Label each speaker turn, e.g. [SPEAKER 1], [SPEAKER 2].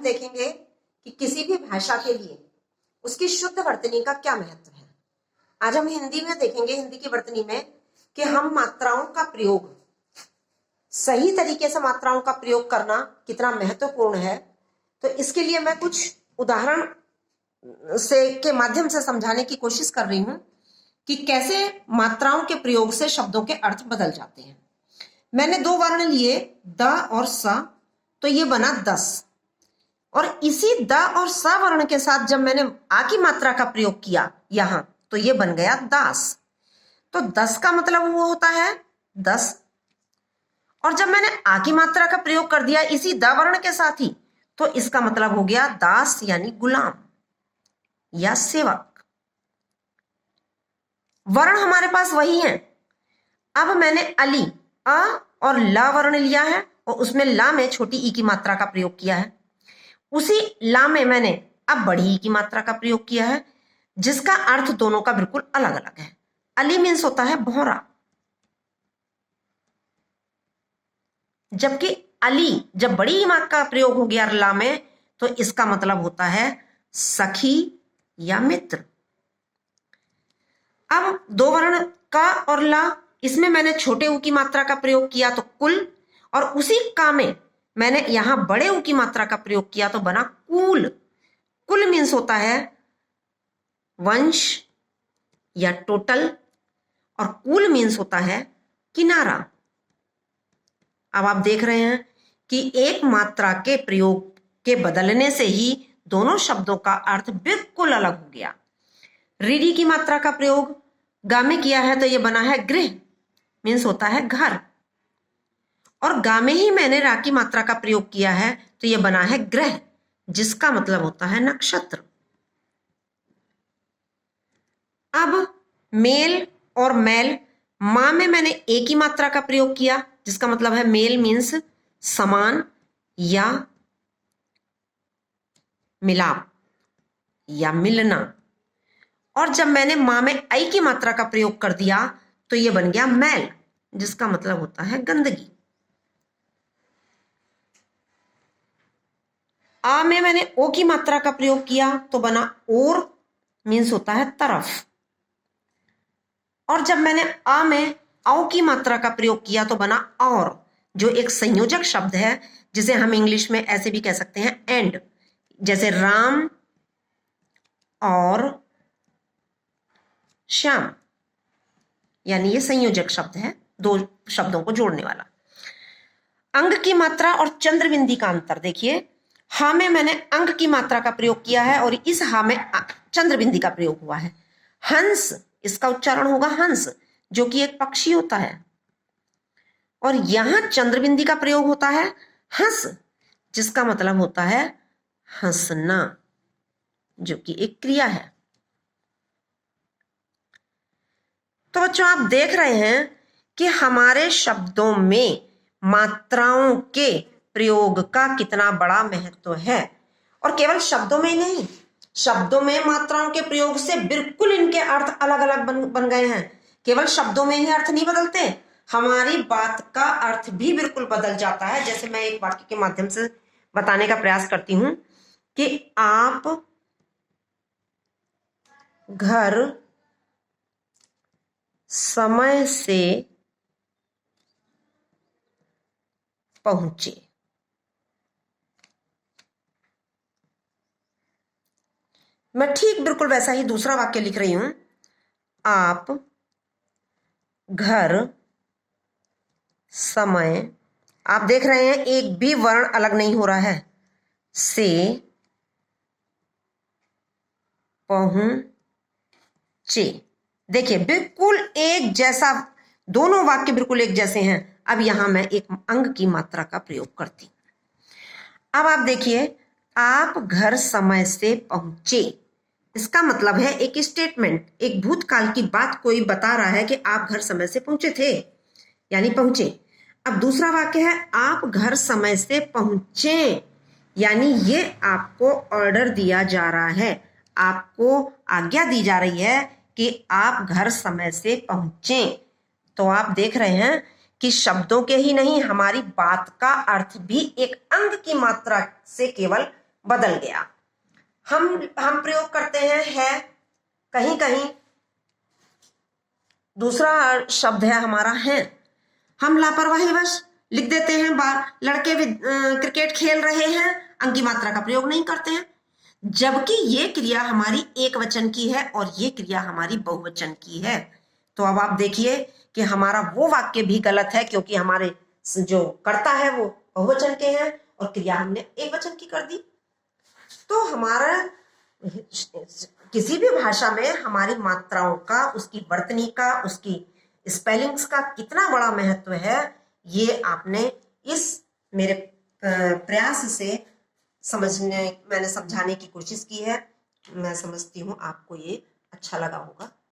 [SPEAKER 1] देखेंगे कि किसी भी भाषा के लिए उसकी शुद्ध वर्तनी का क्या महत्व है। आज हम हिंदी में देखेंगे, हिंदी की वर्तनी में, कि हम मात्राओं का प्रयोग, सही तरीके से मात्राओं का प्रयोग करना कितना महत्वपूर्ण है। तो इसके लिए मैं कुछ उदाहरण के माध्यम से समझाने की कोशिश कर रही हूं कि कैसे मात्राओं के प्रयोग से शब्दों के अर्थ बदल जाते हैं। मैंने दो वर्ण लिए, द और स, तो ये बना 10। और इसी द और स वर्ण के साथ जब मैंने आ की मात्रा का प्रयोग किया यहां, तो ये बन गया 10। तो 10 का मतलब वो होता है 10। और जब मैंने आ की मात्रा का प्रयोग कर दिया इसी द वर्ण के साथ ही, तो इसका मतलब हो गया दास, यानी गुलाम या सेवक। वर्ण हमारे पास वही है। अब मैंने अली, अ और ला वर्ण लिया है और उसमें ला में छोटी ई की मात्रा का प्रयोग किया है। उसी ला में मैंने अब बड़ी ई की मात्रा का प्रयोग किया है, जिसका अर्थ दोनों का बिल्कुल अलग अलग है। अली मीन्स होता है भौरा, जबकि अली जब बड़ी ई का प्रयोग हो गया ला में, तो इसका मतलब होता है सखी या मित्र। अब दो वर्ण का और ला, इसमें मैंने छोटे ऊ की मात्रा का प्रयोग किया तो कुल, और उसी का में मैंने यहां बड़े ऊ की मात्रा का प्रयोग किया तो बना कुल। कुल मीन्स होता है वंश या टोटल, और कुल मीन्स होता है किनारा। अब आप देख रहे हैं कि एक मात्रा के प्रयोग के बदलने से ही दोनों शब्दों का अर्थ बिल्कुल अलग हो गया। रीढ़ी की मात्रा का प्रयोग गा में किया है तो यह बना है गृह, मीन्स होता है घर। और गा में ही मैंने रा की मात्रा का प्रयोग किया है तो यह बना है ग्रह, जिसका मतलब होता है नक्षत्र। अब मेल और मैल, मां में मैंने ए की मात्रा का प्रयोग किया, जिसका मतलब है मेल मीन्स समान या मिलाप या मिलना। और जब मैंने मां में आई की मात्रा का प्रयोग कर दिया तो यह बन गया मैल, जिसका मतलब होता है गंदगी। आ में मैंने ओ की मात्रा का प्रयोग किया तो बना और, मीन्स होता है तरफ। और जब मैंने आ में औ की मात्रा का प्रयोग किया तो बना और, जो एक संयोजक शब्द है, जिसे हम इंग्लिश में ऐसे भी कह सकते हैं एंड, जैसे राम और श्याम, यानी ये संयोजक शब्द है, दो शब्दों को जोड़ने वाला। अंग की मात्रा और चंद्र बिंदी का अंतर देखिए। हा में मैंने अंग की मात्रा का प्रयोग किया है और इस हा में चंद्र बिंदी का प्रयोग हुआ है। हंस, इसका उच्चारण होगा हंस, जो कि एक पक्षी होता है। और यहां चंद्र बिंदी का प्रयोग होता है हंस, जिसका मतलब होता है हंसना, जो कि एक क्रिया है। तो बच्चों आप देख रहे हैं कि हमारे शब्दों में मात्राओं के प्रयोग का कितना बड़ा महत्व है। और केवल शब्दों में ही नहीं, शब्दों में मात्राओं के प्रयोग से बिल्कुल इनके अर्थ अलग अलग बन गए हैं। केवल शब्दों में ही अर्थ नहीं बदलते, हमारी बात का अर्थ भी बिल्कुल बदल जाता है। जैसे मैं एक वाक्य के माध्यम से बताने का प्रयास करती हूं कि आप घर समय से पहुंचे। मैं ठीक बिल्कुल वैसा ही दूसरा वाक्य लिख रही हूं, आप घर समय, आप देख रहे हैं एक भी वर्ण अलग नहीं हो रहा है, से पहुंचे। देखिए बिल्कुल एक जैसा, दोनों वाक्य बिल्कुल एक जैसे हैं। अब यहां मैं एक अंग की मात्रा का प्रयोग करती हूं। अब आप देखिए, आप घर समय से पहुंचे, इसका मतलब है एक स्टेटमेंट, एक भूतकाल की बात कोई बता रहा है कि आप घर समय से पहुंचे थे, यानी पहुंचे। अब दूसरा वाक्य है आप घर समय से पहुंचे, यानी ये आपको ऑर्डर दिया जा रहा है, आपको आज्ञा दी जा रही है कि आप घर समय से पहुंचे। तो आप देख रहे हैं कि शब्दों के ही नहीं, हमारी बात का अर्थ भी एक अंग की मात्रा से केवल बदल गया। हम प्रयोग करते हैं है, कहीं कहीं दूसरा शब्द है हमारा है। हम लापरवाहीवश लिख देते हैं, लड़के क्रिकेट खेल रहे हैं, अंग की मात्रा का प्रयोग नहीं करते हैं, जबकि ये क्रिया हमारी एक वचन की है और ये क्रिया हमारी बहुवचन की है। तो अब आप देखिए कि हमारा वो वाक्य भी गलत है, क्योंकि हमारे जो कर्ता है वो बहुवचन के हैं और क्रिया हमने एक वचन की कर दी। तो हमारा किसी भी भाषा में हमारी मात्राओं का, उसकी वर्तनी का, उसकी स्पेलिंग्स का कितना बड़ा महत्व है, ये आपने इस मेरे प्रयास से मैंने समझाने की कोशिश की है। मैं समझती हूँ आपको ये अच्छा लगा होगा।